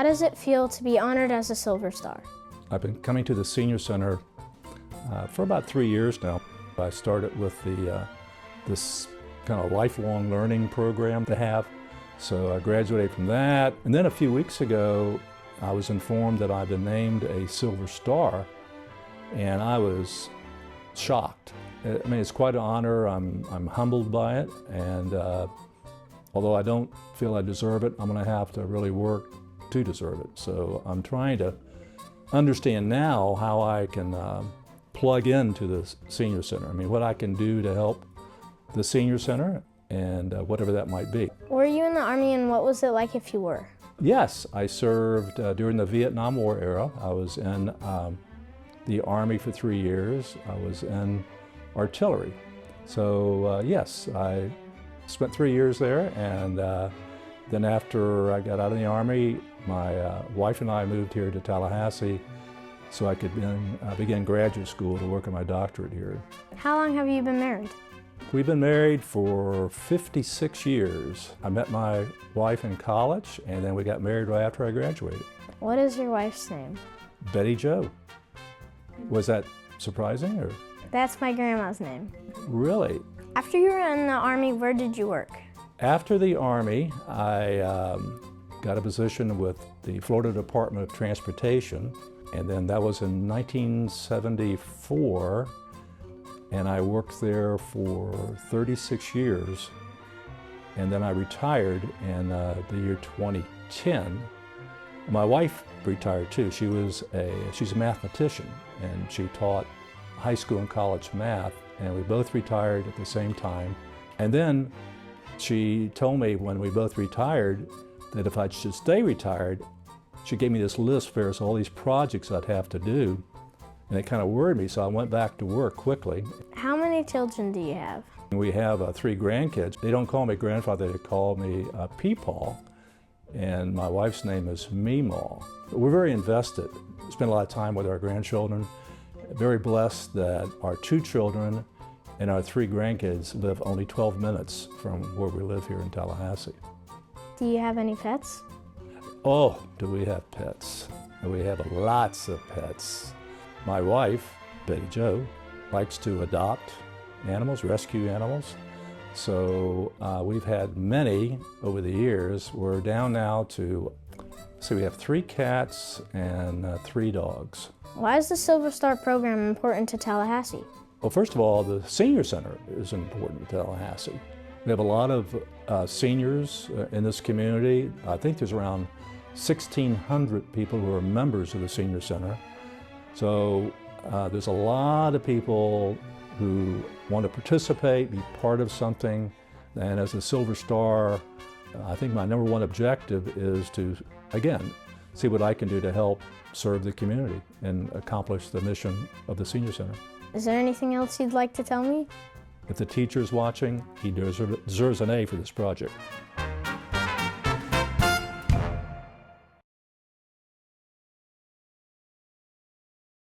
does it feel to be honored as a Silver Star? I've been coming to the Senior Center for about 3 years now. I started with this kind of lifelong learning program they have. So I graduated from that. And then a few weeks ago, I was informed that I've been named a Silver Star, and I was shocked. I mean, it's quite an honor. I'm humbled by it, and although I don't feel I deserve it, I'm going to have to really work to deserve it. So I'm trying to understand now how I can plug into the Senior Center. I mean, what I can do to help the Senior Center and whatever that might be. Were you in the Army, and what was it like if you were? Yes, I served during the Vietnam War era. I was in the Army for 3 years. I was in artillery. So yes, I spent 3 years there, and then after I got out of the Army, my wife and I moved here to Tallahassee so I could begin graduate school to work on my doctorate here. How long have you been married? We've been married for 56 years. I met my wife in college, and then we got married right after I graduated. What is your wife's name? Betty Jo. Was that surprising, or? That's my grandma's name. Really? After you were in the Army, where did you work? After the Army, I got a position with the Florida Department of Transportation, and then that was in 1974, and I worked there for 36 years, and then I retired in the year 2010. My wife retired too. She's a mathematician, and she taught high school and college math, and we both retired at the same time. And then she told me when we both retired that if I should stay retired, she gave me this list for all these projects I'd have to do, and it kind of worried me, so I went back to work quickly. How many children do you have? We have 3 grandkids. They don't call me grandfather, they call me Peepaw, and my wife's name is Meemaw. We're very invested, spend a lot of time with our grandchildren. Very blessed that our 2 children and our 3 grandkids live only 12 minutes from where we live here in Tallahassee. Do you have any pets? Oh, do we have pets? We have lots of pets. My wife, Betty Jo, likes to adopt animals, rescue animals. So we've had many over the years. We're down now to, we have 3 cats and 3 dogs. Why is the Silver Star program important to Tallahassee? Well, first of all, the Senior Center is important to Tallahassee. We have a lot of seniors in this community. I think there's around 1,600 people who are members of the Senior Center. So there's a lot of people who want to participate, be part of something. And as a Silver Star, I think my #1 objective is to, again, see what I can do to help serve the community and accomplish the mission of the Senior Center. Is there anything else you'd like to tell me? If the teacher's watching, he deserves an A for this project.